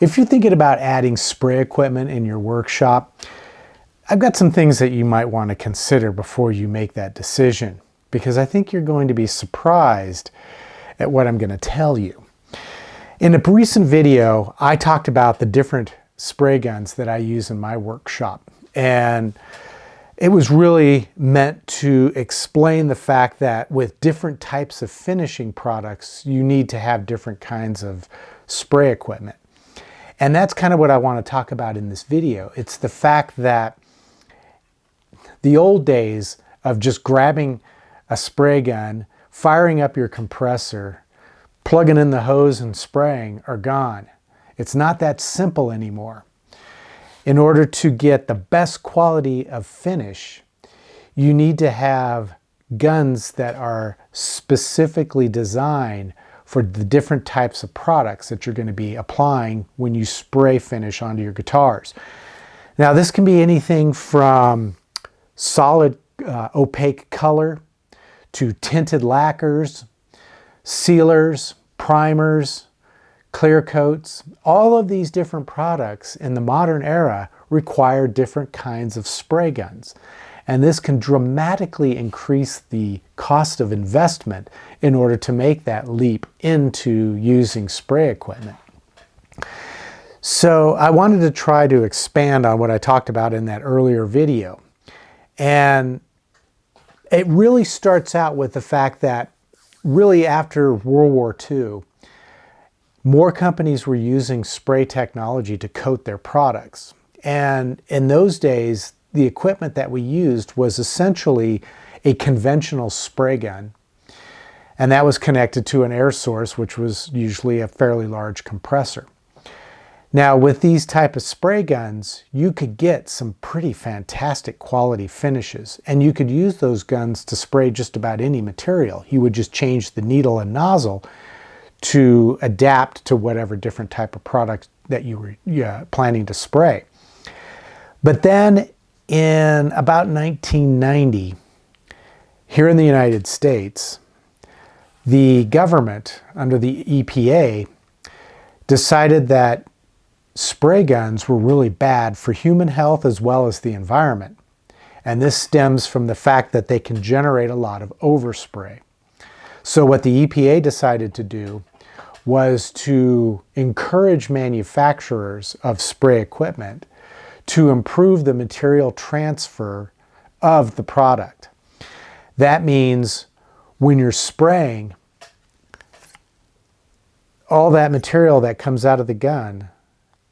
If you're thinking about adding spray equipment in your workshop, I've got some things that you might want to consider before you make that decision, because I think you're going to be surprised at what I'm going to tell you. In a recent video, I talked about the different spray guns that I use in my workshop, and it was really meant to explain the fact that with different types of finishing products, you need to have different kinds of spray equipment. And that's kind of what I want to talk about in this video. It's the fact that the old days of just grabbing a spray gun, firing up your compressor, plugging in the hose and spraying are gone. It's not that simple anymore. In order to get the best quality of finish, you need to have guns that are specifically designed for the different types of products that you're going to be applying when you spray finish onto your guitars. Now, this can be anything from solid opaque color to tinted lacquers, sealers, primers, clear coats. All of these different products in the modern era require different kinds of spray guns. And this can dramatically increase the cost of investment in order to make that leap into using spray equipment. So I wanted to try to expand on what I talked about in that earlier video. And it really starts out with the fact that really after World War II, more companies were using spray technology to coat their products. And in those days, the equipment that we used was essentially a conventional spray gun. And that was connected to an air source, which was usually a fairly large compressor. Now, with these type of spray guns, you could get some pretty fantastic quality finishes, and you could use those guns to spray just about any material. You would just change the needle and nozzle to adapt to whatever different type of product that you were planning to spray. But then in about 1990, here in the United States, the government, under the EPA, decided that spray guns were really bad for human health as well as the environment. And this stems from the fact that they can generate a lot of overspray. So what the EPA decided to do was to encourage manufacturers of spray equipment to improve the material transfer of the product. That means when you're spraying, all that material that comes out of the gun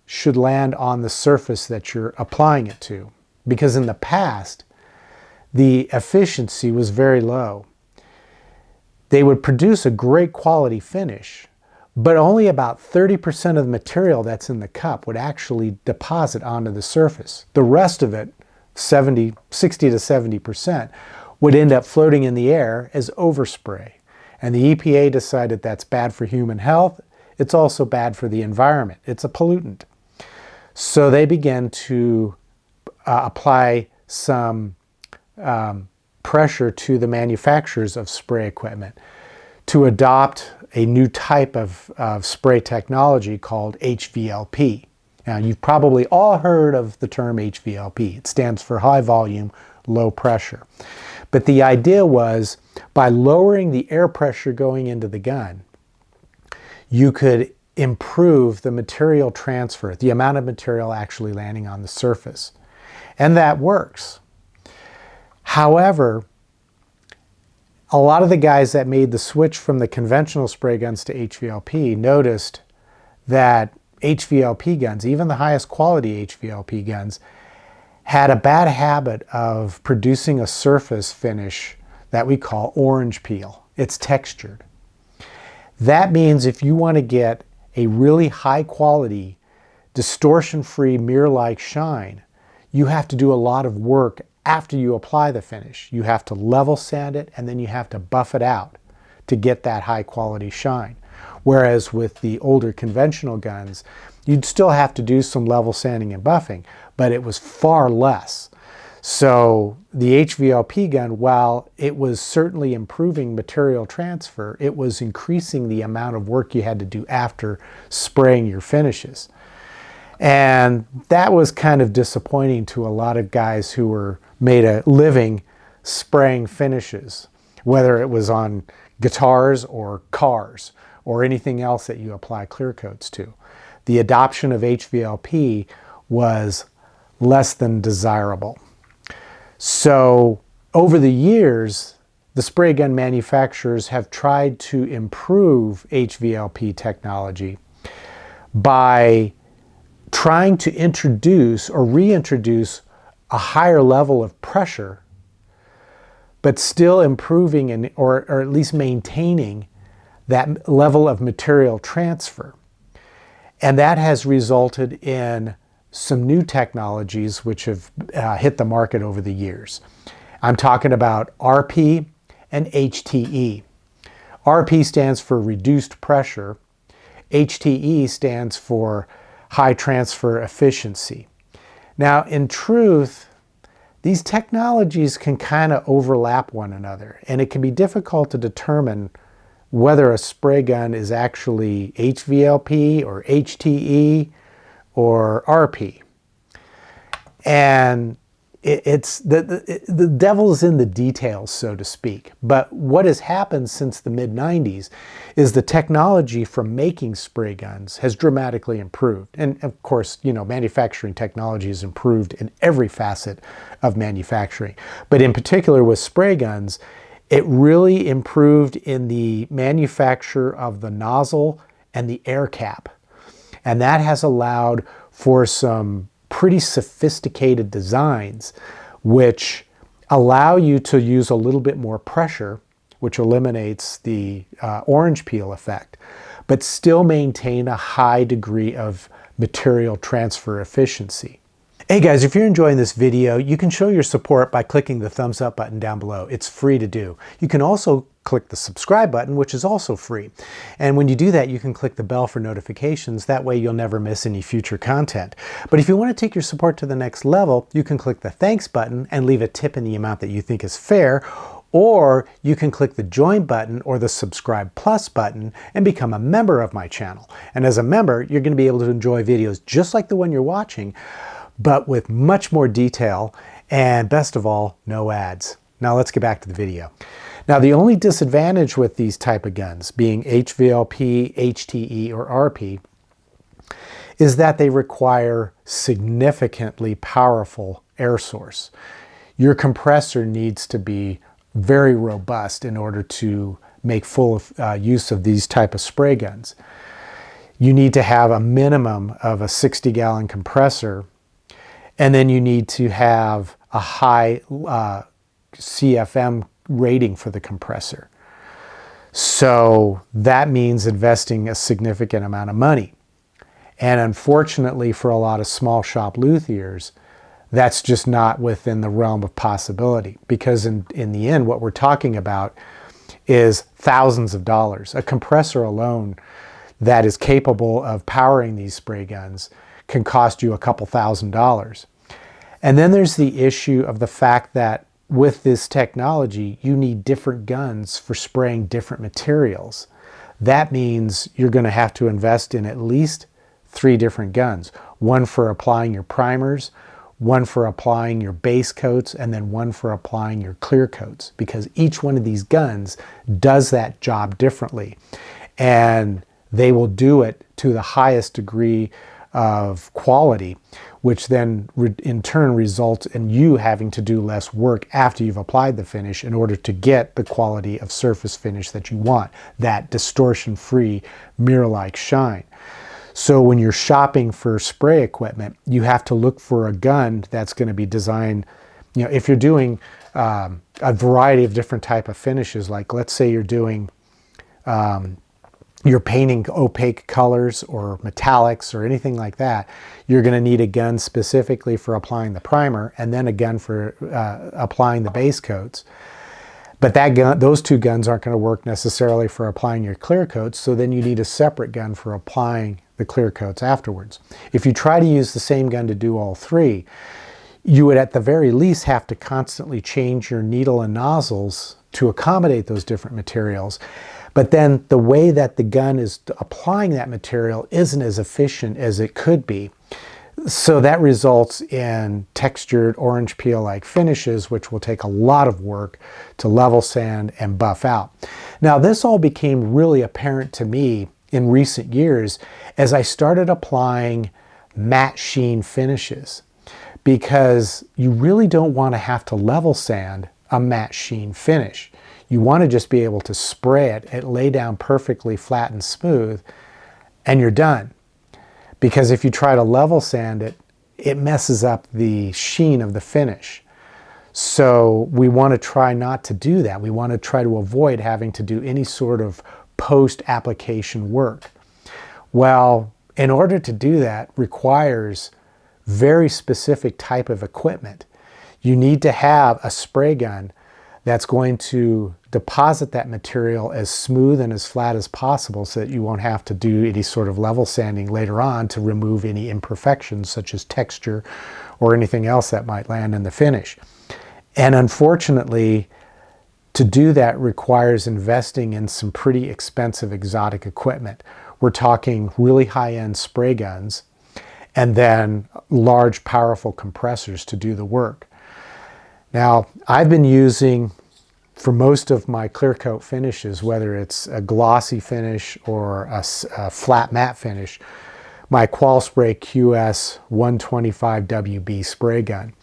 should land on the surface that you're applying it to. Because in the past, the efficiency was very low. They would produce a great quality finish, but only about 30% of the material that's in the cup would actually deposit onto the surface. The rest of it, 60 to 70%, would end up floating in the air as overspray. And the EPA decided that's bad for human health. It's also bad for the environment. It's a pollutant. So they began to apply some pressure to the manufacturers of spray equipment to adopt a new type of spray technology called HVLP. Now, you've probably all heard of the term HVLP. It stands for high volume, low pressure. But the idea was, by lowering the air pressure going into the gun, you could improve the material transfer, the amount of material actually landing on the surface. And that works. However, a lot of the guys that made the switch from the conventional spray guns to HVLP noticed that HVLP guns, even the highest quality HVLP guns, had a bad habit of producing a surface finish that we call orange peel. It's textured. That means if you want to get a really high quality, distortion-free mirror-like shine, you have to do a lot of work after you apply the finish. You have to level sand it, and then you have to buff it out to get that high quality shine. Whereas with the older conventional guns, you'd still have to do some level sanding and buffing, but it was far less. So the HVLP gun, while it was certainly improving material transfer, it was increasing the amount of work you had to do after spraying your finishes. And that was kind of disappointing to a lot of guys who were made a living spraying finishes, whether it was on guitars or cars or anything else that you apply clear coats to. The adoption of HVLP was less than desirable. So over the years, the spray gun manufacturers have tried to improve HVLP technology by trying to introduce or reintroduce a higher level of pressure, but still improving or at least maintaining that level of material transfer. And that has resulted in some new technologies which have hit the market over the years. I'm talking about RP and HTE. RP stands for reduced pressure. HTE stands for high transfer efficiency. Now, in truth, these technologies can kind of overlap one another, and it can be difficult to determine whether a spray gun is actually HVLP or HTE or RP. And it's the devil's in the details, so to speak. But what has happened since the mid-90s is the technology from making spray guns has dramatically improved. And of course, you know, manufacturing technology has improved in every facet of manufacturing. But in particular with spray guns, it really improved in the manufacture of the nozzle and the air cap. And that has allowed for some pretty sophisticated designs which allow you to use a little bit more pressure, which eliminates the orange peel effect, but still maintain a high degree of material transfer efficiency. Hey guys, if you're enjoying this video, you can show your support by clicking the thumbs up button down below. It's free to do. You can also click the subscribe button, which is also free. And when you do that, you can click the bell for notifications. That way you'll never miss any future content. But if you want to take your support to the next level, you can click the thanks button and leave a tip in the amount that you think is fair. Or you can click the join button or the subscribe plus button and become a member of my channel. And as a member, you're going to be able to enjoy videos just like the one you're watching, but with much more detail, and best of all, no ads. Now let's get back to the video. Now the only disadvantage with these type of guns, being HVLP, HTE, or RP, is that they require significantly powerful air source. Your compressor needs to be very robust in order to make full use of these type of spray guns. You need to have a minimum of a 60-gallon compressor, and then you need to have a high CFM rating for the compressor. So that means investing a significant amount of money. And unfortunately for a lot of small shop luthiers, that's just not within the realm of possibility, because in the end, what we're talking about is thousands of dollars. A compressor alone that is capable of powering these spray guns can cost you a couple $1,000s. And then there's the issue of the fact that with this technology, you need different guns for spraying different materials. That means you're going to have to invest in at least 3 different guns. One for applying your primers, one for applying your base coats, and then one for applying your clear coats, because each one of these guns does that job differently. And they will do it to the highest degree of quality, which then in turn results in you having to do less work after you've applied the finish in order to get the quality of surface finish that you want, that distortion-free mirror-like shine. So when you're shopping for spray equipment, you have to look for a gun that's going to be designed, you know, if you're doing a variety of different type of finishes, like let's say you're doing you're painting opaque colors or metallics or anything like that, you're going to need a gun specifically for applying the primer and then a gun for applying the base coats. But that gun, those 2 guns aren't going to work necessarily for applying your clear coats, so then you need a separate gun for applying the clear coats afterwards. If you try to use the same gun to do all 3, you would at the very least have to constantly change your needle and nozzles to accommodate those different materials. But then the way that the gun is applying that material isn't as efficient as it could be, So that results in textured orange peel-like finishes, which will take a lot of work to level sand and buff out. Now, this all became really apparent to me in recent years as I started applying matte sheen finishes, because you really don't want to have to level sand a matte sheen finish. You want to just be able to spray it and lay down perfectly flat and smooth, and you're done. Because if you try to level sand it, it messes up the sheen of the finish. So we want to try not to do that. We want to try to avoid having to do any sort of post-application work. Well, in order to do that requires very specific type of equipment. You need to have a spray gun that's going to deposit that material as smooth and as flat as possible so that you won't have to do any sort of level sanding later on to remove any imperfections such as texture or anything else that might land in the finish. And unfortunately, to do that requires investing in some pretty expensive exotic equipment. We're talking really high-end spray guns and then large, powerful compressors to do the work. Now, I've been using, for most of my clear coat finishes, whether it's a glossy finish or a flat matte finish, my QualSpray QS 125 WB spray gun.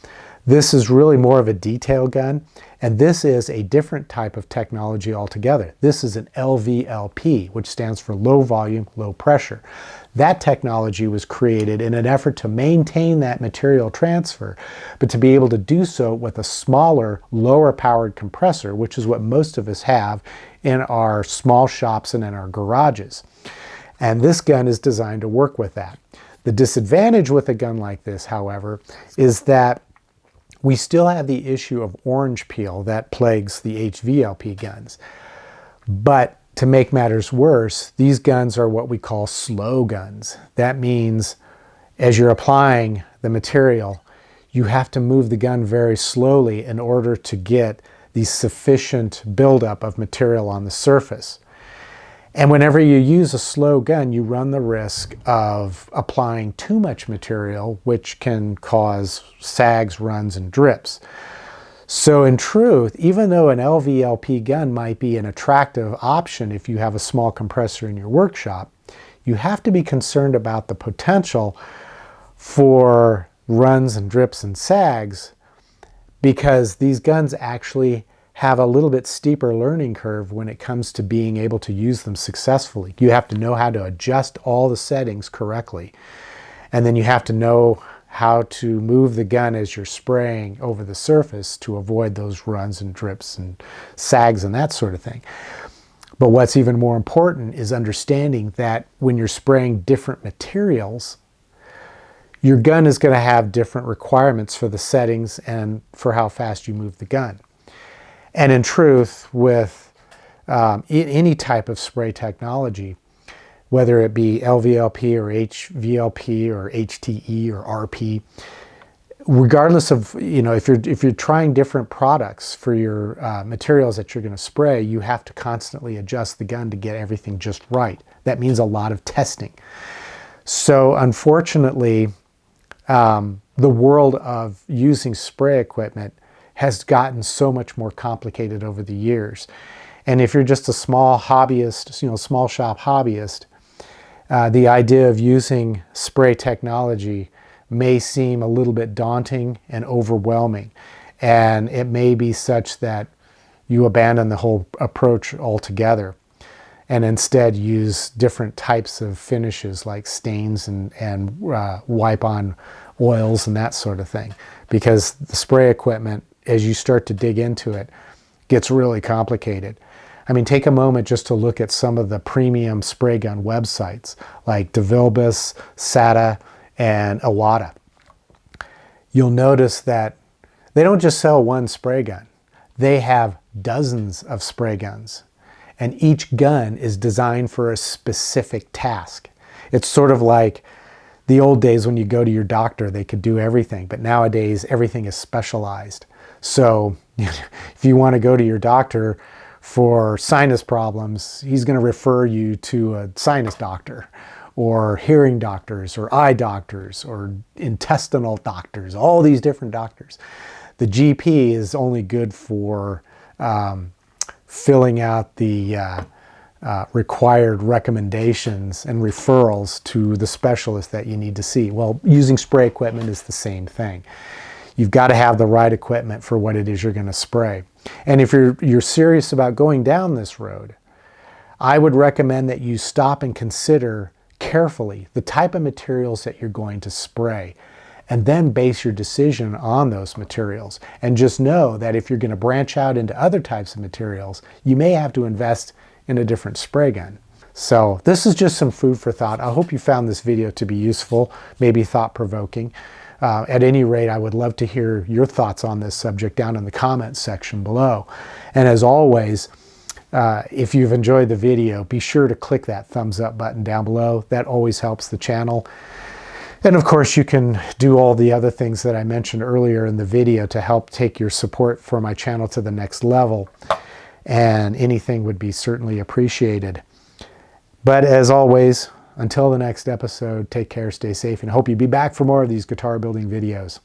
This is really more of a detail gun, and this is a different type of technology altogether. This is an LVLP, which stands for low volume, low pressure. That technology was created in an effort to maintain that material transfer, but to be able to do so with a smaller, lower powered compressor, which is what most of us have in our small shops and in our garages. And this gun is designed to work with that. The disadvantage with a gun like this, however, is that we still have the issue of orange peel that plagues the HVLP guns. But to make matters worse, these guns are what we call slow guns. That means as you're applying the material, you have to move the gun very slowly in order to get the sufficient buildup of material on the surface. And whenever you use a slow gun, you run the risk of applying too much material, which can cause sags, runs, and drips. So in truth, even though an LVLP gun might be an attractive option if you have a small compressor in your workshop, you have to be concerned about the potential for runs and drips and sags, because these guns actually have a little bit steeper learning curve when it comes to being able to use them successfully. You have to know how to adjust all the settings correctly. And then you have to know how to move the gun as you're spraying over the surface to avoid those runs and drips and sags and that sort of thing. But what's even more important is understanding that when you're spraying different materials, your gun is going to have different requirements for the settings and for how fast you move the gun. And in truth, with any type of spray technology, whether it be LVLP or HVLP or HTE or RP, regardless of, if you're trying different products for your materials that you're going to spray, you have to constantly adjust the gun to get everything just right. That means a lot of testing. So unfortunately, the world of using spray equipment has gotten so much more complicated over the years. And if you're just a small hobbyist, small shop hobbyist, the idea of using spray technology may seem a little bit daunting and overwhelming. And it may be such that you abandon the whole approach altogether and instead use different types of finishes like stains and wipe-on oils and that sort of thing. Because the spray equipment, as you start to dig into it, gets really complicated. I mean, take a moment just to look at some of the premium spray gun websites like DeVilbiss, SATA, and Iwata. You'll notice that they don't just sell one spray gun. They have dozens of spray guns, and each gun is designed for a specific task. It's sort of like the old days when you go to your doctor, they could do everything, but nowadays everything is specialized. So if you want to go to your doctor for sinus problems, he's going to refer you to a sinus doctor. or hearing doctors, or eye doctors, or intestinal doctors, all these different doctors. The GP is only good for filling out the required recommendations and referrals to the specialist that you need to see. Well, using spray equipment is the same thing. You've got to have the right equipment for what it is you're going to spray. And if you're serious about going down this road, I would recommend that you stop and consider carefully the type of materials that you're going to spray, and then base your decision on those materials. And just know that if you're going to branch out into other types of materials, you may have to invest in a different spray gun. So this is just some food for thought. I hope you found this video to be useful, maybe thought-provoking. At any rate, I would love to hear your thoughts on this subject down in the comments section below. And as always, if you've enjoyed the video, be sure to click that thumbs up button down below. That always helps the channel. And of course, you can do all the other things that I mentioned earlier in the video to help take your support for my channel to the next level. And anything would be certainly appreciated. But as always, until the next episode, take care, stay safe, and I hope you'll be back for more of these guitar building videos.